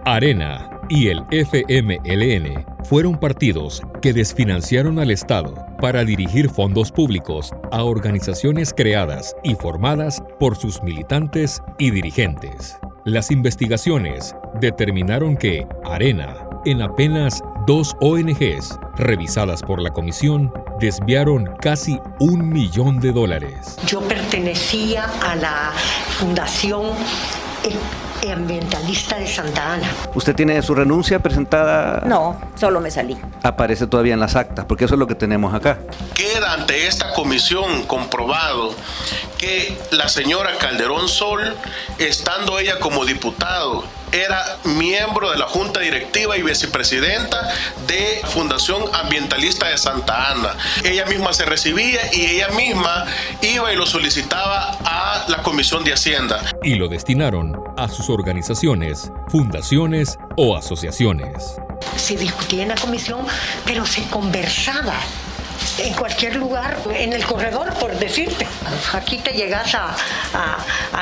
Arena y el FMLN fueron partidos que desfinanciaron al Estado para dirigir fondos públicos a organizaciones creadas y formadas por sus militantes y dirigentes. Las investigaciones determinaron que Arena, en apenas 2 ONGs revisadas por la comisión, desviaron casi $1 millón. Yo pertenecía a la Fundación Ambientalista de Santa Ana. ¿Usted tiene su renuncia presentada? No, solo me salí. Aparece todavía en las actas, porque eso es lo que tenemos acá. Queda ante esta comisión comprobado que la señora Calderón Sol, estando ella como diputado, era miembro de la Junta Directiva y vicepresidenta de Fundación Ambientalista de Santa Ana. Ella misma se recibía y ella misma iba y lo solicitaba a la Comisión de Hacienda. Y lo destinaron a sus organizaciones, fundaciones o asociaciones. Se discutía en la comisión, pero se conversaba en cualquier lugar, en el corredor, por decirte. Aquí te llegas a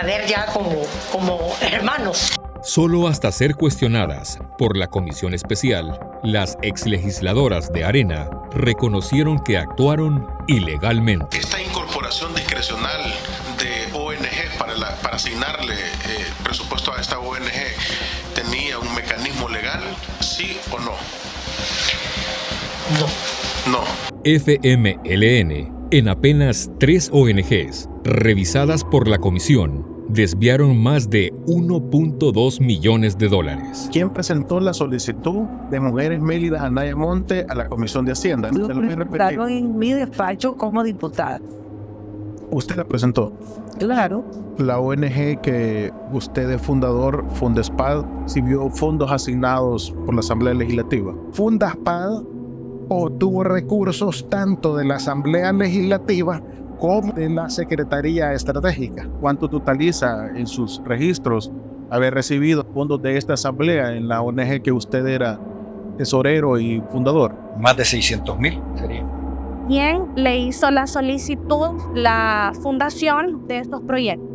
ver ya como hermanos. Solo hasta ser cuestionadas por la comisión especial, las exlegisladoras de Arena reconocieron que actuaron ilegalmente. Esta incorporación discrecional de ONG para asignarle presupuesto a esta ONG, ¿tenía un mecanismo legal? ¿Sí o no? No. No. FMLN, en apenas 3 ONGs revisadas por la comisión, desviaron más de $1.2 millones. ¿Quién presentó la solicitud de Mujeres Mélidas Anaya Monte a la Comisión de Hacienda? Lo presentaron en mi despacho como diputada. ¿Usted la presentó? Claro. La ONG que usted es fundador, Fundespad, recibió fondos asignados por la Asamblea Legislativa. ¿Fundespad obtuvo recursos tanto de la Asamblea Legislativa como de la Secretaría Estratégica? ¿Cuánto totaliza en sus registros haber recibido fondos de esta asamblea en la ONG que usted era tesorero y fundador? Más de 600,000 sería. ¿Quién le hizo la solicitud? La fundación de estos proyectos.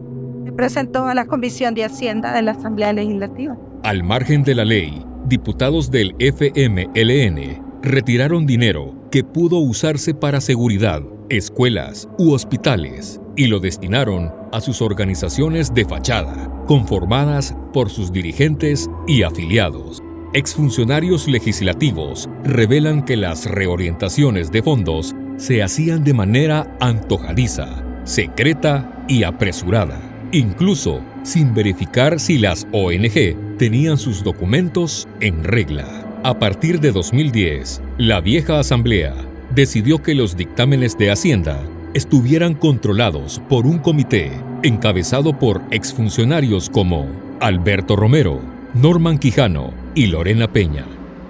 Se presentó a la Comisión de Hacienda de la Asamblea Legislativa. Al margen de la ley, diputados del FMLN retiraron dinero que pudo usarse para seguridad, escuelas u hospitales y lo destinaron a sus organizaciones de fachada, conformadas por sus dirigentes y afiliados. Exfuncionarios legislativos revelan que las reorientaciones de fondos se hacían de manera antojadiza, secreta y apresurada, incluso sin verificar si las ONG tenían sus documentos en regla. A partir de 2010, la vieja asamblea decidió que los dictámenes de Hacienda estuvieran controlados por un comité encabezado por exfuncionarios como Alberto Romero, Norman Quijano y Lorena Peña.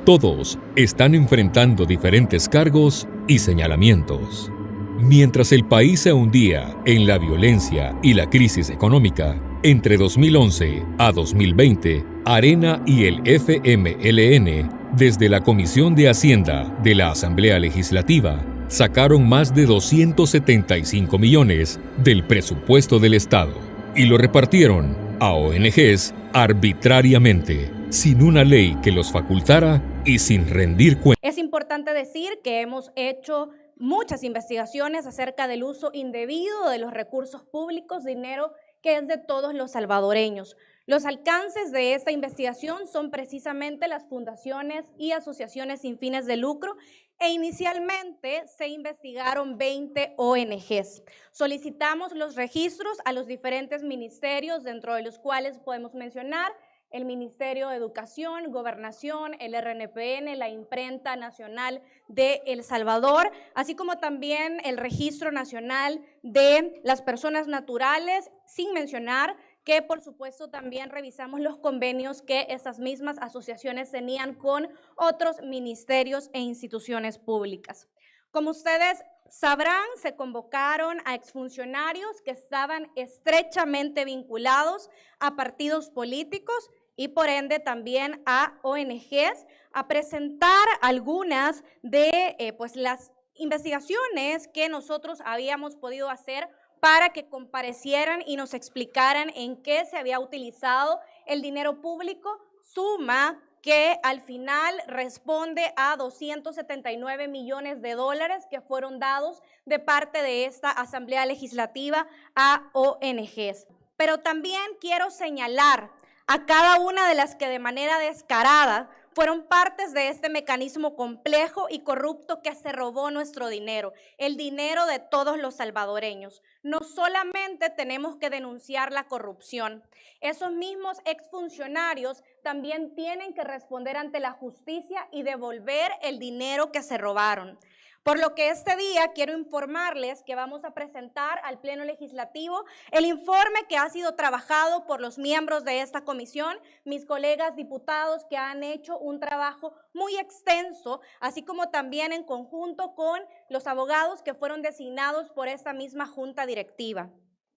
Todos están enfrentando diferentes cargos y señalamientos. Mientras el país se hundía en la violencia y la crisis económica, entre 2011 a 2020, Arena y el FMLN, desde la Comisión de Hacienda de la Asamblea Legislativa, sacaron más de 275 millones del presupuesto del Estado y lo repartieron a ONGs arbitrariamente, sin una ley que los facultara y sin rendir cuentas. Es importante decir que hemos hecho muchas investigaciones acerca del uso indebido de los recursos públicos, dinero que es de todos los salvadoreños. Los alcances de esta investigación son precisamente las fundaciones y asociaciones sin fines de lucro e inicialmente se investigaron 20 ONGs. Solicitamos los registros a los diferentes ministerios, dentro de los cuales podemos mencionar el Ministerio de Educación, Gobernación, el RNPN, la Imprenta Nacional de El Salvador, así como también el Registro Nacional de las Personas Naturales, sin mencionar que por supuesto también revisamos los convenios que estas mismas asociaciones tenían con otros ministerios e instituciones públicas. Como ustedes sabrán, se convocaron a exfuncionarios que estaban estrechamente vinculados a partidos políticos y por ende también a ONGs a presentar algunas de las investigaciones que nosotros habíamos podido hacer para que comparecieran y nos explicaran en qué se había utilizado el dinero público suma que al final responde a 279 millones de dólares que fueron dados de parte de esta Asamblea Legislativa a ONGs. Pero también quiero señalar a cada una de las que de manera descarada fueron partes de este mecanismo complejo y corrupto que se robó nuestro dinero, el dinero de todos los salvadoreños. No solamente tenemos que denunciar la corrupción, esos mismos exfuncionarios también tienen que responder ante la justicia y devolver el dinero que se robaron. Por lo que este día quiero informarles que vamos a presentar al Pleno Legislativo el informe que ha sido trabajado por los miembros de esta comisión, mis colegas diputados que han hecho un trabajo muy extenso, así como también en conjunto con los abogados que fueron designados por esta misma junta directiva.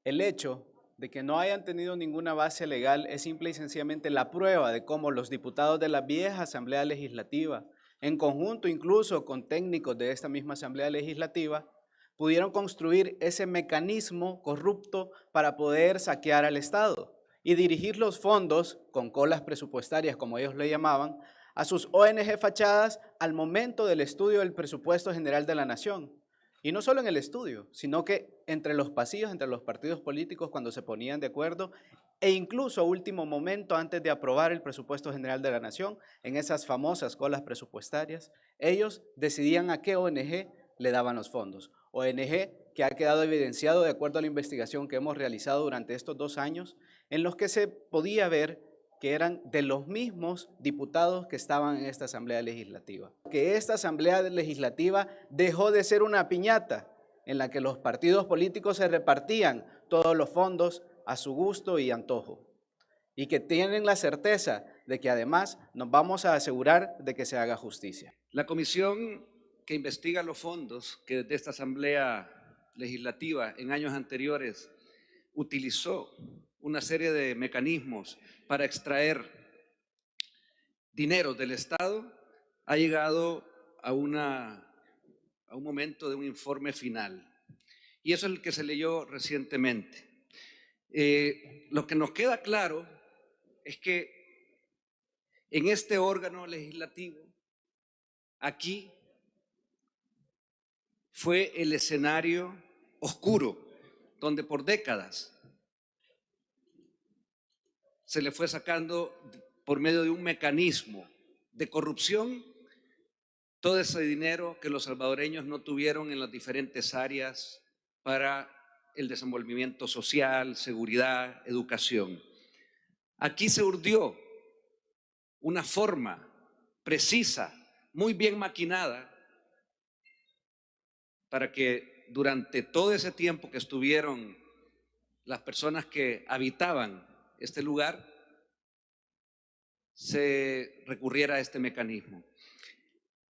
El hecho de que no hayan tenido ninguna base legal es simple y sencillamente la prueba de cómo los diputados de la vieja Asamblea Legislativa, en conjunto incluso con técnicos de esta misma Asamblea Legislativa, pudieron construir ese mecanismo corrupto para poder saquear al Estado y dirigir los fondos con colas presupuestarias, como ellos le llamaban, a sus ONG fachadas al momento del estudio del presupuesto general de la Nación. Y no solo en el estudio, sino que entre los pasillos, entre los partidos políticos, cuando se ponían de acuerdo, e incluso a último momento antes de aprobar el presupuesto general de la Nación, en esas famosas colas presupuestarias, ellos decidían a qué ONG le daban los fondos. ONG que ha quedado evidenciado de acuerdo a la investigación que hemos realizado durante estos 2 años, en los que se podía ver que eran de los mismos diputados que estaban en esta Asamblea Legislativa. Que esta Asamblea Legislativa dejó de ser una piñata en la que los partidos políticos se repartían todos los fondos a su gusto y antojo, y que tienen la certeza de que además nos vamos a asegurar de que se haga justicia. La comisión que investiga los fondos que desde esta Asamblea Legislativa en años anteriores utilizó una serie de mecanismos para extraer dinero del Estado, ha llegado a un momento de un informe final. Y eso es el que se leyó recientemente. Lo que nos queda claro es que en este órgano legislativo, aquí fue el escenario oscuro, donde por décadas se le fue sacando por medio de un mecanismo de corrupción todo ese dinero que los salvadoreños no tuvieron en las diferentes áreas para el desenvolvimiento social, seguridad, educación. Aquí se urdió una forma precisa, muy bien maquinada, para que durante todo ese tiempo que estuvieron las personas que habitaban este lugar, se recurriera a este mecanismo.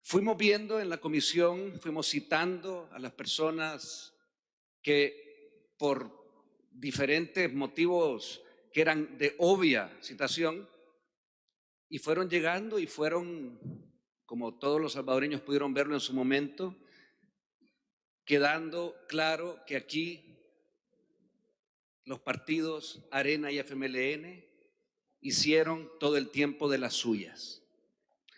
Fuimos viendo en la comisión, fuimos citando a las personas que por diferentes motivos que eran de obvia citación, y fueron llegando y fueron, como todos los salvadoreños pudieron verlo en su momento, quedando claro que aquí los partidos Arena y FMLN hicieron todo el tiempo de las suyas.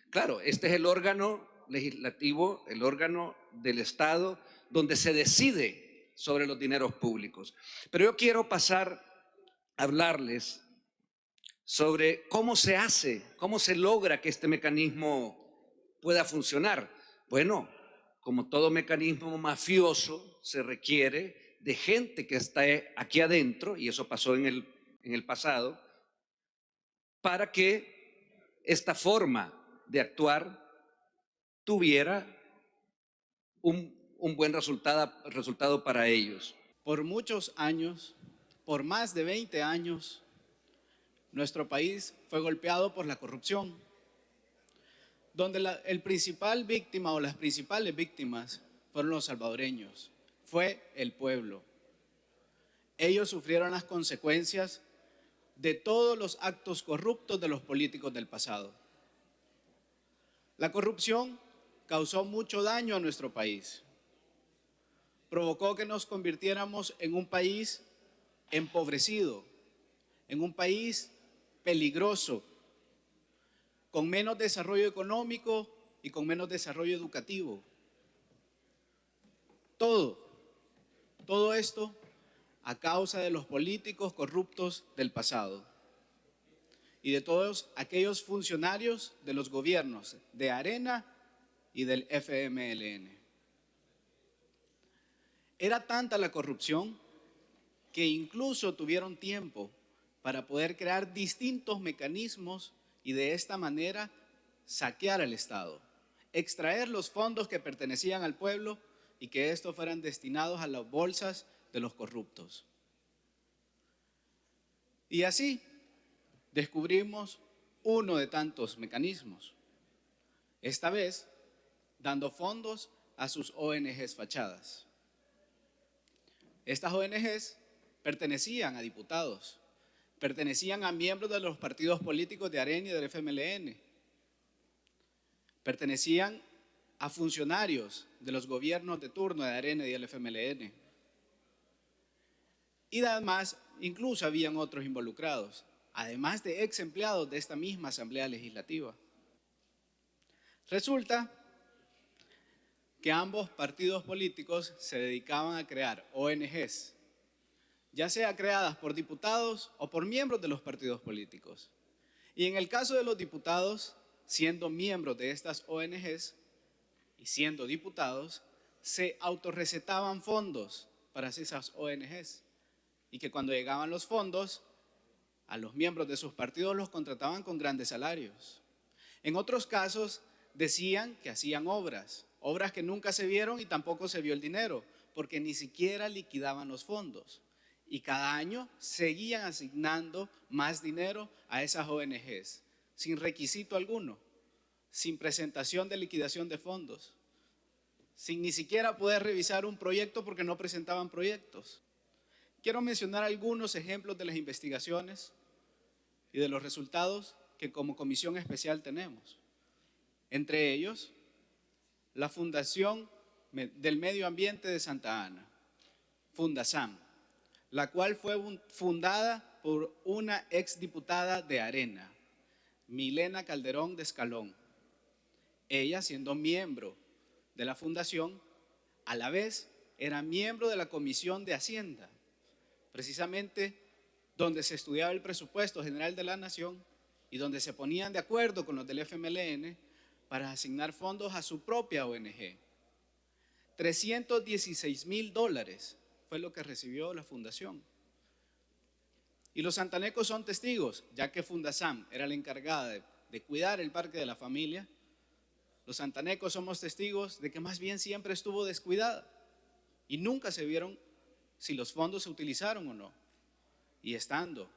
Claro, este es el órgano legislativo, el órgano del Estado, donde se decide sobre los dineros públicos. Pero yo quiero pasar a hablarles sobre cómo se hace, cómo se logra que este mecanismo pueda funcionar. Bueno, como todo mecanismo mafioso, se requiere de gente que está aquí adentro, y eso pasó en el pasado, para que esta forma de actuar tuviera un buen resultado para ellos. Por muchos años, por más de 20 años, nuestro país fue golpeado por la corrupción, donde el principal víctima o las principales víctimas fueron los salvadoreños, fue el pueblo. Ellos sufrieron las consecuencias de todos los actos corruptos de los políticos del pasado. La corrupción causó mucho daño a nuestro país. Provocó que nos convirtiéramos en un país empobrecido, en un país peligroso, con menos desarrollo económico y con menos desarrollo educativo. Todo esto a causa de los políticos corruptos del pasado y de todos aquellos funcionarios de los gobiernos de Arena y del FMLN. Era tanta la corrupción que incluso tuvieron tiempo para poder crear distintos mecanismos y de esta manera saquear al Estado, extraer los fondos que pertenecían al pueblo y que estos fueran destinados a las bolsas de los corruptos. Y así descubrimos uno de tantos mecanismos, esta vez dando fondos a sus ONGs fachadas. Estas ONGs pertenecían a diputados, pertenecían a miembros de los partidos políticos de Arena y del FMLN, pertenecían a funcionarios de los gobiernos de turno de Arena y del FMLN. Y además, incluso habían otros involucrados, además de ex empleados de esta misma Asamblea Legislativa. Resulta que ambos partidos políticos se dedicaban a crear ONGs, ya sea creadas por diputados o por miembros de los partidos políticos. Y en el caso de los diputados, siendo miembros de estas ONGs y siendo diputados, se autorrecetaban fondos para esas ONGs y que cuando llegaban los fondos, a los miembros de sus partidos los contrataban con grandes salarios. En otros casos decían que hacían obras que nunca se vieron y tampoco se vio el dinero, porque ni siquiera liquidaban los fondos. Y cada año seguían asignando más dinero a esas ONGs, sin requisito alguno, sin presentación de liquidación de fondos, sin ni siquiera poder revisar un proyecto porque no presentaban proyectos. Quiero mencionar algunos ejemplos de las investigaciones y de los resultados que como comisión especial tenemos. Entre ellos, la Fundación del Medio Ambiente de Santa Ana, Fundasam, la cual fue fundada por una exdiputada de Arena, Milena Calderón de Escalón. Ella, siendo miembro de la fundación, a la vez era miembro de la Comisión de Hacienda, precisamente donde se estudiaba el presupuesto general de la Nación y donde se ponían de acuerdo con los del FMLN para asignar fondos a su propia ONG. $316,000 fue lo que recibió la fundación. Y los santanecos son testigos, ya que Fundasam era la encargada de cuidar el Parque de la Familia. Los santanecos somos testigos de que más bien siempre estuvo descuidada y nunca se vieron si los fondos se utilizaron o no. Y estando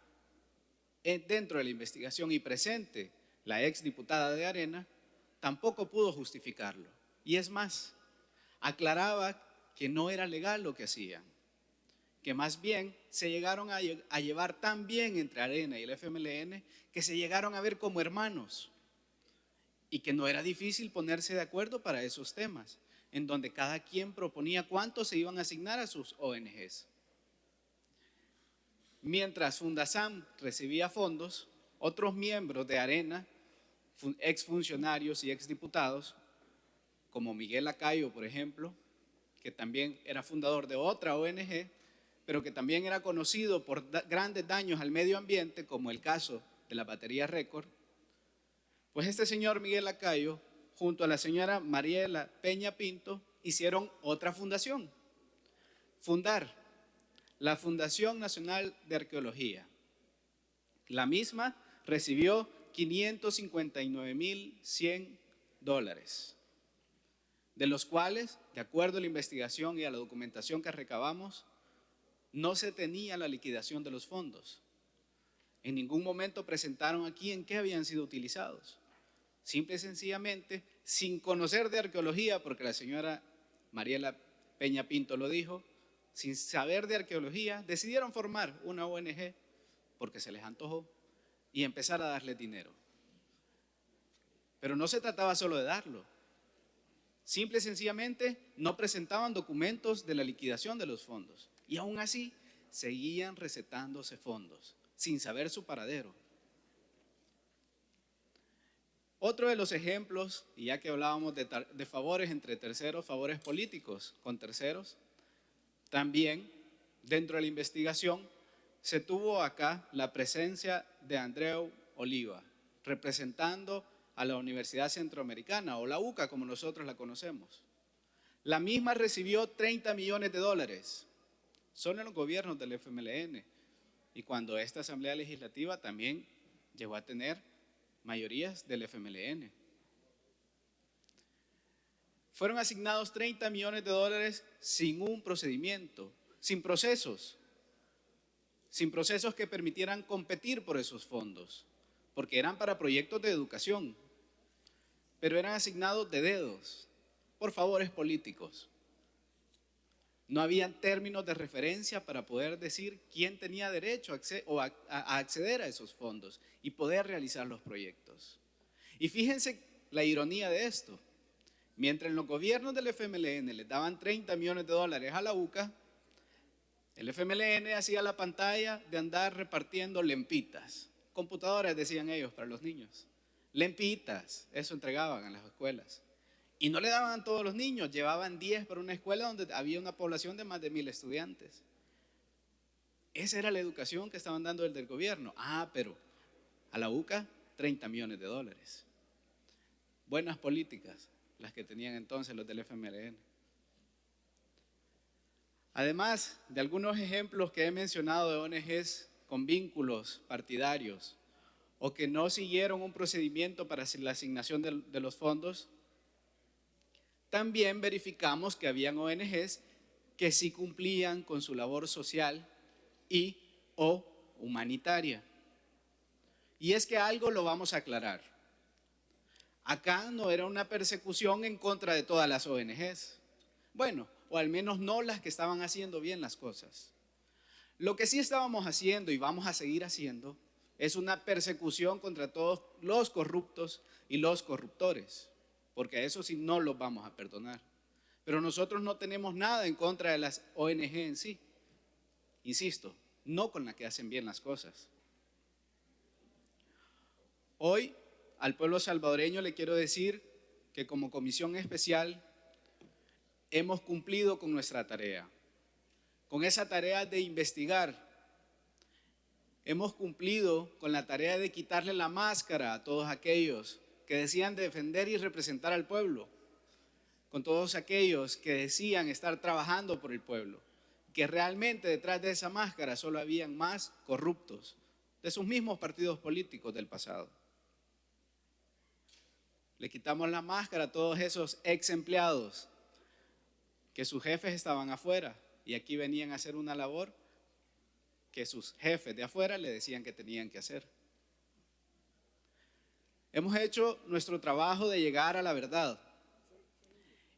dentro de la investigación y presente la exdiputada de Arena, tampoco pudo justificarlo. Y es más, aclaraba que no era legal lo que hacían, que más bien se llegaron a llevar tan bien entre Arena y el FMLN que se llegaron a ver como hermanos y que no era difícil ponerse de acuerdo para esos temas, en donde cada quien proponía cuánto se iban a asignar a sus ONGs. Mientras Fundasam recibía fondos, otros miembros de Arena, exfuncionarios y exdiputados, como Miguel Lacayo, por ejemplo, que también era fundador de otra ONG, pero que también era conocido por grandes daños al medio ambiente, como el caso de la batería Récord, pues este señor Miguel Lacayo, junto a la señora Mariela Peña Pinto, hicieron otra fundación, fundar la Fundación Nacional de Arqueología. La misma recibió $559,100, de los cuales, de acuerdo a la investigación y a la documentación que recabamos, no se tenía la liquidación de los fondos. En ningún momento presentaron aquí en qué habían sido utilizados. Simple y sencillamente, sin conocer de arqueología, porque la señora Mariela Peña Pinto lo dijo, sin saber de arqueología, decidieron formar una ONG porque se les antojó y empezar a darle dinero. Pero no se trataba solo de darlo. Simple y sencillamente no presentaban documentos de la liquidación de los fondos. Y aún así seguían recetándose fondos sin saber su paradero. Otro de los ejemplos, y ya que hablábamos de favores entre terceros, favores políticos con terceros, también dentro de la investigación se tuvo acá la presencia de Andreu Oliva, representando a la Universidad Centroamericana, o la UCA como nosotros la conocemos. La misma recibió 30 millones de dólares, son en los gobiernos del FMLN, y cuando esta Asamblea Legislativa también llegó a tener mayorías del FMLN. Fueron asignados 30 millones de dólares sin un procedimiento, sin procesos que permitieran competir por esos fondos, porque eran para proyectos de educación, pero eran asignados de dedos, por favores políticos. No habían términos de referencia para poder decir quién tenía derecho a acceder a esos fondos y poder realizar los proyectos. Y fíjense la ironía de esto. Mientras en los gobiernos del FMLN les daban 30 millones de dólares a la UCA, el FMLN hacía la pantalla de andar repartiendo lempitas. Computadoras, decían ellos, para los niños. Lempitas, eso entregaban a las escuelas. Y no le daban a todos los niños, llevaban 10 para una escuela donde había una población de más de 1000 estudiantes. Esa era la educación que estaban dando desde el gobierno. Pero a la UCA, 30 millones de dólares. Buenas políticas las que tenían entonces los del FMLN. Además de algunos ejemplos que he mencionado de ONGs con vínculos partidarios o que no siguieron un procedimiento para la asignación de los fondos, también verificamos que habían ONGs que sí cumplían con su labor social y o humanitaria. Y es que algo lo vamos a aclarar. Acá no era una persecución en contra de todas las ONGs. Bueno, o al menos no las que estaban haciendo bien las cosas. Lo que sí estábamos haciendo y vamos a seguir haciendo es una persecución contra todos los corruptos y los corruptores, porque a eso sí no los vamos a perdonar. Pero nosotros no tenemos nada en contra de las ONG en sí. Insisto, no con las que hacen bien las cosas. Hoy, al pueblo salvadoreño le quiero decir que como comisión especial hemos cumplido con nuestra tarea, con esa tarea de investigar. Hemos cumplido con la tarea de quitarle la máscara a todos aquellos que decían defender y representar al pueblo, con todos aquellos que decían estar trabajando por el pueblo, que realmente detrás de esa máscara solo habían más corruptos de sus mismos partidos políticos del pasado. Le quitamos la máscara a todos esos ex empleados que sus jefes estaban afuera y aquí venían a hacer una labor que sus jefes de afuera le decían que tenían que hacer. Hemos hecho nuestro trabajo de llegar a la verdad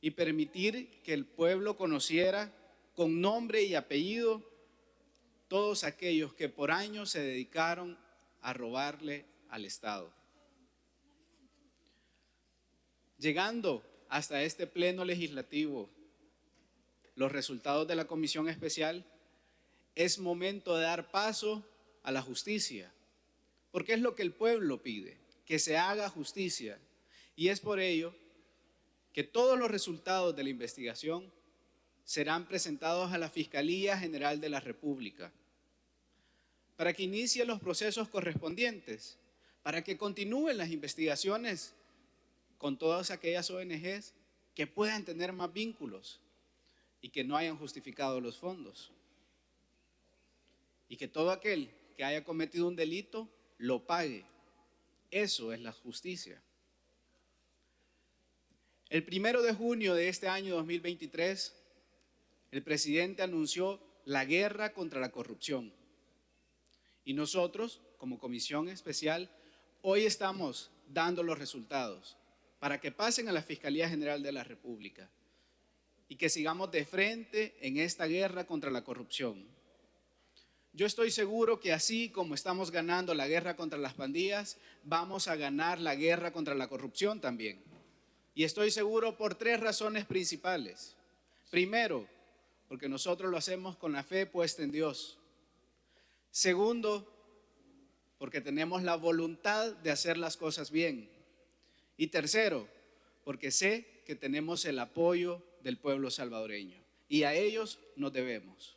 y permitir que el pueblo conociera con nombre y apellido todos aquellos que por años se dedicaron a robarle al Estado. Llegando hasta este pleno legislativo, los resultados de la comisión especial, es momento de dar paso a la justicia, porque es lo que el pueblo pide, que se haga justicia. Y es por ello que todos los resultados de la investigación serán presentados a la Fiscalía General de la República, para que inicie los procesos correspondientes, para que continúen las investigaciones con todas aquellas ONGs que puedan tener más vínculos y que no hayan justificado los fondos. Y que todo aquel que haya cometido un delito lo pague. Eso es la justicia. El 1 de junio de este año 2023, el presidente anunció la guerra contra la corrupción. Y nosotros, como comisión especial, hoy estamos dando los resultados para que pasen a la Fiscalía General de la República y que sigamos de frente en esta guerra contra la corrupción. Yo estoy seguro que así como estamos ganando la guerra contra las pandillas, vamos a ganar la guerra contra la corrupción también. Y estoy seguro por 3 razones principales. Primero, porque nosotros lo hacemos con la fe puesta en Dios. Segundo, porque tenemos la voluntad de hacer las cosas bien. Y tercero, porque sé que tenemos el apoyo del pueblo salvadoreño y a ellos nos debemos.